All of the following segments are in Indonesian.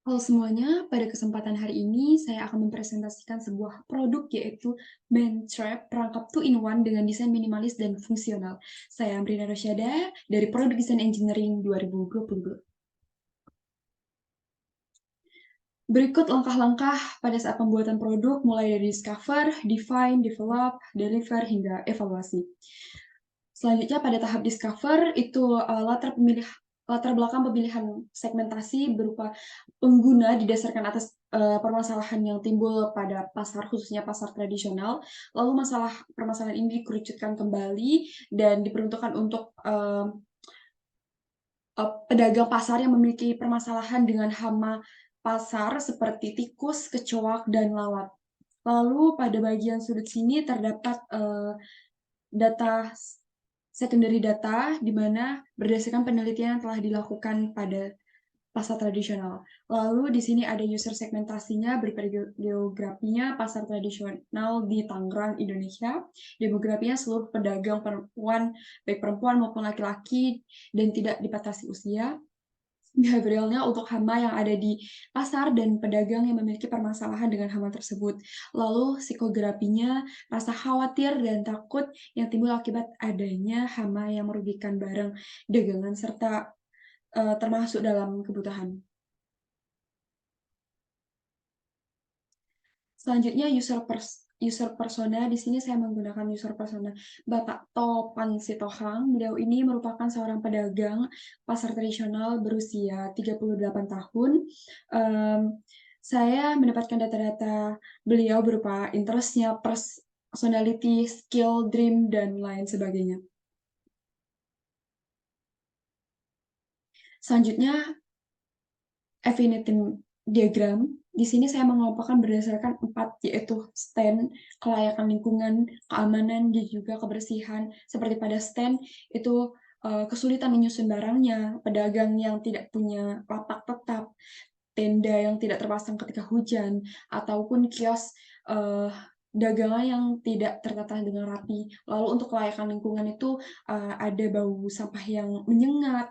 Halo semuanya, pada kesempatan hari ini saya akan mempresentasikan sebuah produk yaitu Mantrap perangkap 2-in-1 dengan desain minimalis dan fungsional. Saya Amrina Rosyada dari Product Design Engineering 2022. Berikut langkah-langkah pada saat pembuatan produk mulai dari discover, define, develop, deliver, hingga evaluasi. Selanjutnya pada tahap discover itu latar belakang pemilihan segmentasi berupa pengguna didasarkan atas permasalahan yang timbul pada pasar, khususnya pasar tradisional. Lalu permasalahan ini dikerucutkan kembali dan diperuntukkan untuk pedagang pasar yang memiliki permasalahan dengan hama pasar seperti tikus, kecoak, dan lalat. Lalu pada bagian sudut sini terdapat data secondary data di mana berdasarkan penelitian yang telah dilakukan pada pasar tradisional. Lalu di sini ada user segmentasinya berupa geografinya pasar tradisional di Tangerang, Indonesia. Demografinya seluruh pedagang perempuan, baik perempuan maupun laki-laki, dan tidak dibatasi usia. Behavioralnya untuk hama yang ada di pasar dan pedagang yang memiliki permasalahan dengan hama tersebut. Lalu psikografinya rasa khawatir dan takut yang timbul akibat adanya hama yang merugikan barang dagangan serta termasuk dalam kebutuhan. Selanjutnya user persona. Di sini saya menggunakan user persona Bapak Topan Sitohang. Beliau ini merupakan seorang pedagang pasar tradisional berusia 38 tahun. Saya mendapatkan data-data beliau berupa interest-nya, personality, skill, dream, dan lain sebagainya. Selanjutnya, affinity diagram. Di sini saya mengelompokkan berdasarkan 4, yaitu stand, kelayakan lingkungan, keamanan, dan juga kebersihan. Seperti pada stand, itu kesulitan menyusun barangnya, pedagang yang tidak punya lapak tetap, tenda yang tidak terpasang ketika hujan, ataupun kios dagangan yang tidak tertata dengan rapi. Lalu untuk kelayakan lingkungan itu ada bau sampah yang menyengat,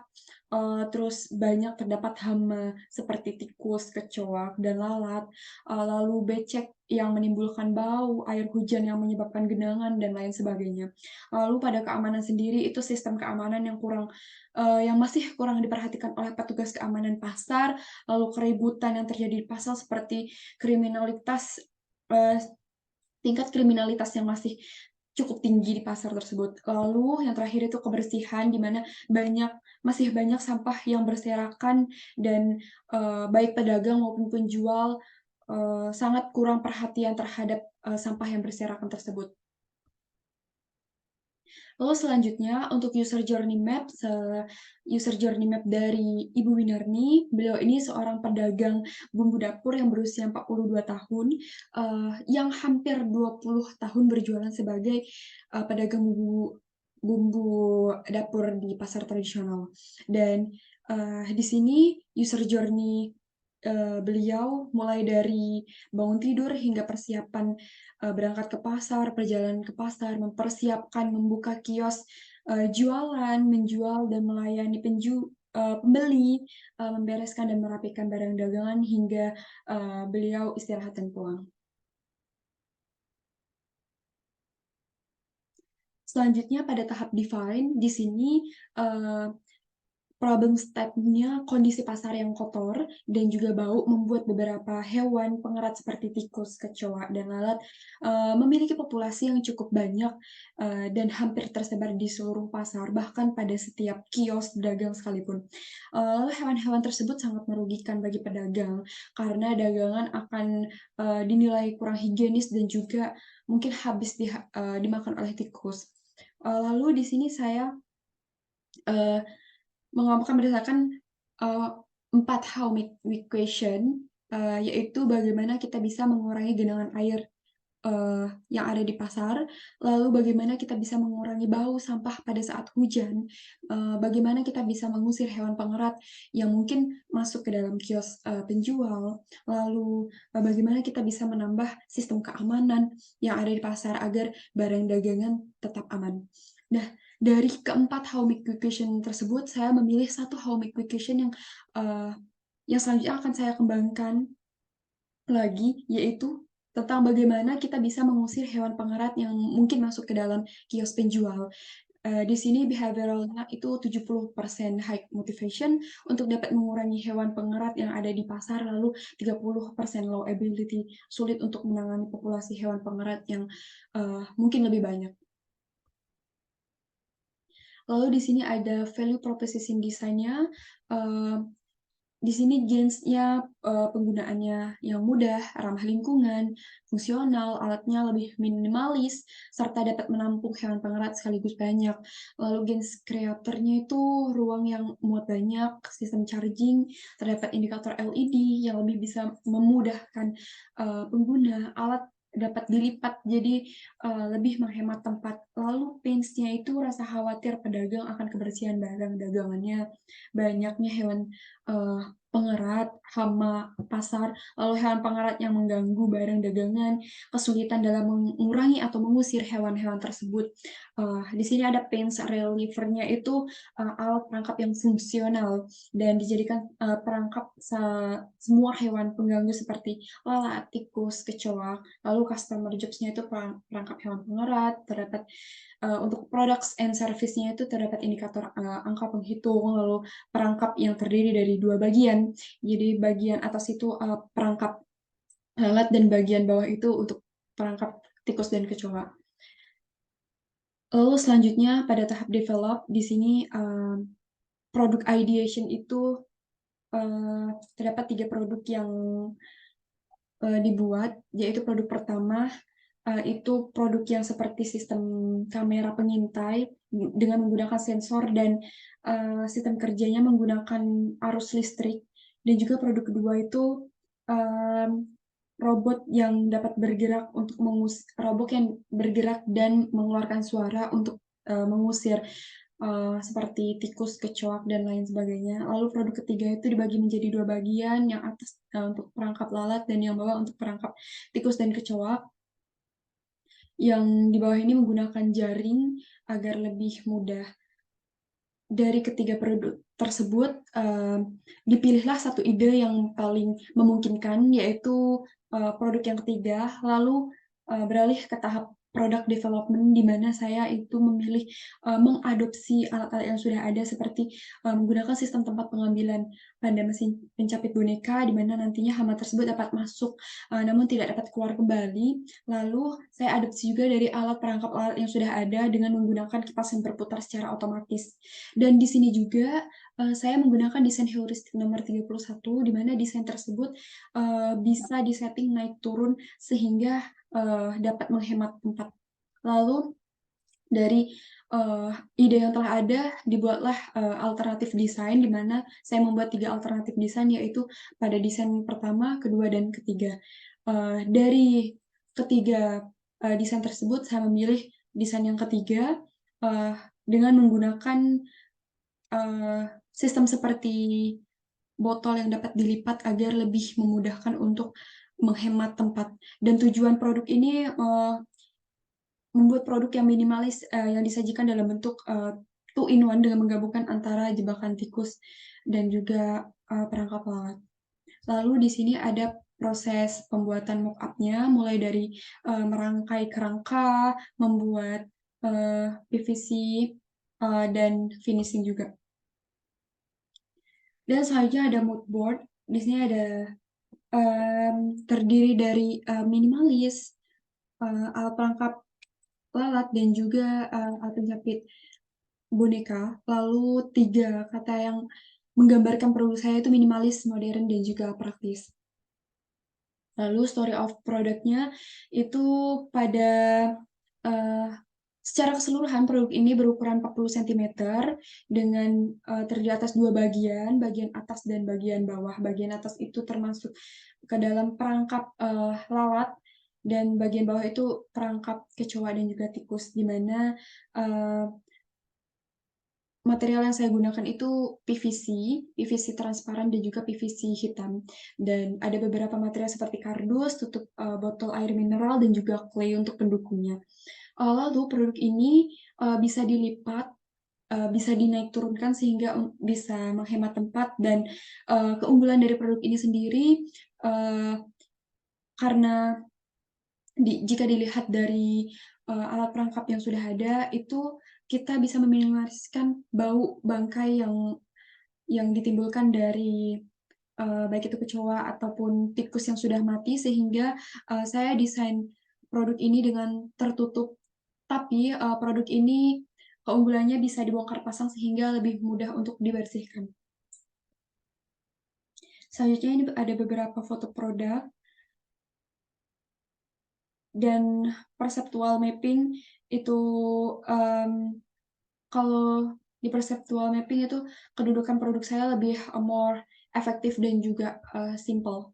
terus banyak terdapat hama seperti tikus, kecoak, dan lalat, lalu becek yang menimbulkan bau, air hujan yang menyebabkan genangan, dan lain sebagainya. Lalu pada keamanan sendiri itu sistem keamanan yang masih kurang diperhatikan oleh petugas keamanan pasar, lalu keributan yang terjadi di pasar seperti tingkat kriminalitas yang masih cukup tinggi di pasar tersebut. Lalu yang terakhir itu kebersihan, di mana masih banyak sampah yang berserakan dan baik pedagang maupun penjual sangat kurang perhatian terhadap sampah yang berserakan tersebut. Lalu selanjutnya untuk user journey map dari Ibu Winarni. Beliau ini seorang pedagang bumbu dapur yang berusia 42 tahun, yang hampir 20 tahun berjualan sebagai pedagang bumbu dapur di pasar tradisional. Dan di sini user journey beliau mulai dari bangun tidur hingga persiapan berangkat ke pasar, perjalanan ke pasar, mempersiapkan membuka kios, jualan, menjual, dan melayani pembeli, membereskan dan merapikan barang dagangan hingga beliau istirahat dan pulang. Selanjutnya pada tahap define, di sini problem step-nya kondisi pasar yang kotor dan juga bau membuat beberapa hewan pengerat seperti tikus, kecoa, dan lalat memiliki populasi yang cukup banyak dan hampir tersebar di seluruh pasar, bahkan pada setiap kios dagang sekalipun. Lalu hewan-hewan tersebut sangat merugikan bagi pedagang karena dagangan akan dinilai kurang higienis dan juga mungkin habis dimakan oleh tikus. Lalu di sini saya mengelompokkan berdasarkan 4 how equation, yaitu bagaimana kita bisa mengurangi genangan air yang ada di pasar, lalu bagaimana kita bisa mengurangi bau sampah pada saat hujan, bagaimana kita bisa mengusir hewan pengerat yang mungkin masuk ke dalam kios penjual, lalu bagaimana kita bisa menambah sistem keamanan yang ada di pasar agar barang dagangan tetap aman. Nah, dari keempat how equation tersebut, saya memilih satu how equation yang Yang selanjutnya akan saya kembangkan lagi, yaitu tentang bagaimana kita bisa mengusir hewan pengerat yang mungkin masuk ke dalam kios penjual. Di sini behavioral-nya itu 70% high motivation untuk dapat mengurangi hewan pengerat yang ada di pasar, lalu 30% low ability, sulit untuk menangani populasi hewan pengerat yang mungkin lebih banyak. Lalu di sini ada value proposition design-nya. Di sini jenisnya penggunaannya yang mudah, ramah lingkungan, fungsional, alatnya lebih minimalis, serta dapat menampung hewan pengerat sekaligus banyak. Lalu gens kreatornya itu ruang yang muat banyak, sistem charging, terdapat indikator LED yang lebih bisa memudahkan pengguna, alat dapat dilipat jadi lebih menghemat tempat. Lalu pains-nya itu rasa khawatir pedagang akan kebersihan barang dagangannya, banyaknya hewan pengerat, hama pasar, lalu hewan pengerat yang mengganggu barang dagangan, kesulitan dalam mengurangi atau mengusir hewan-hewan tersebut. Di sini ada pains reliever-nya itu alat perangkap yang fungsional dan dijadikan perangkap semua hewan pengganggu seperti lalat, tikus, kecoa. Lalu customer jobs-nya itu perangkap hewan pengerat, terdapat untuk products and service-nya itu terdapat indikator angka penghitung, lalu perangkap yang terdiri dari dua bagian. Jadi bagian atas itu perangkap lalat dan bagian bawah itu untuk perangkap tikus dan kecoa. Lalu selanjutnya pada tahap develop, di sini product ideation itu terdapat 3 produk yang dibuat, yaitu produk pertama itu produk yang seperti sistem kamera pengintai dengan menggunakan sensor dan sistem kerjanya menggunakan arus listrik. Dan juga produk kedua itu robot yang dapat bergerak untuk robot yang bergerak dan mengeluarkan suara untuk mengusir seperti tikus, kecoak, dan lain sebagainya. Lalu produk ketiga itu dibagi menjadi 2 bagian, yang atas untuk perangkap lalat dan yang bawah untuk perangkap tikus dan kecoak. Yang di bawah ini menggunakan jaring agar lebih mudah. Dari ketiga produk tersebut, dipilihlah satu ide yang paling memungkinkan, yaitu produk yang ketiga, lalu beralih ke tahap product development, di mana saya itu memilih mengadopsi alat-alat yang sudah ada seperti menggunakan sistem tempat pengambilan pada mesin pencapit boneka, di mana nantinya hama tersebut dapat masuk namun tidak dapat keluar kembali. Lalu saya adopsi juga dari alat perangkap alat yang sudah ada dengan menggunakan kipas yang berputar secara otomatis. Dan di sini juga saya menggunakan desain heuristik nomor 31, di mana desain tersebut bisa disetting naik turun sehingga dapat menghemat tempat. Lalu dari ide yang telah ada, dibuatlah alternatif desain, di mana saya membuat 3 alternatif desain, yaitu pada desain pertama, kedua, dan ketiga. Dari ketiga desain tersebut, saya memilih desain yang ketiga dengan menggunakan sistem seperti botol yang dapat dilipat agar lebih memudahkan untuk menghemat tempat. Dan tujuan produk ini membuat produk yang minimalis yang disajikan dalam bentuk two in one dengan menggabungkan antara jebakan tikus dan juga perangkap lalat. Lalu di sini ada proses pembuatan mock-up-nya, mulai dari merangkai kerangka, membuat PVC, dan finishing juga. Dan selanjutnya ada mood board. Di sini ada terdiri dari minimalis, alat perangkap lalat, dan juga alat penjepit boneka. Lalu 3 kata yang menggambarkan produk saya itu minimalis, modern, dan juga praktis. Lalu story of product-nya itu pada secara keseluruhan produk ini berukuran 40 cm dengan terdiri atas 2 bagian, bagian atas dan bagian bawah. Bagian atas itu termasuk ke dalam perangkap lalat, dan bagian bawah itu perangkap kecoa dan juga tikus, di mana material yang saya gunakan itu PVC transparan dan juga PVC hitam. Dan ada beberapa material seperti kardus, tutup botol air mineral, dan juga clay untuk pendukungnya. Lalu produk ini bisa dilipat bisa dinaik turunkan sehingga bisa menghemat tempat dan, keunggulan dari produk ini sendiri, eee, karena jika dilihat dari, alat perangkap yang sudah ada, itu kita bisa meminimaliskan bau bangkai yang ditimbulkan dari, baik itu kecoa ataupun tikus yang sudah mati sehingga, saya desain produk ini dengan tertutup, tapi, produk ini keunggulannya bisa dibongkar pasang sehingga lebih mudah untuk dibersihkan. Selanjutnya ini ada beberapa foto produk dan perceptual mapping itu, mmm, kalau di perceptual mapping itu kedudukan produk saya lebih, more efektif dan juga, simpel.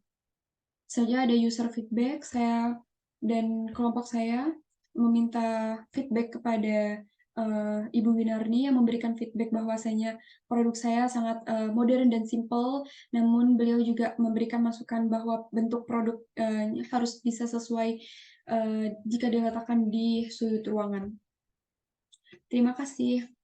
Selanjutnya ada user feedback, saya dan kelompok saya meminta feedback kepada, Ibu Winarni yang memberikan feedback bahwasanya produk saya sangat, modern dan simpel, namun beliau juga memberikan masukan bahwa bentuk produk, harus bisa sesuai, jika diletakkan di sudut ruangan. Terima kasih.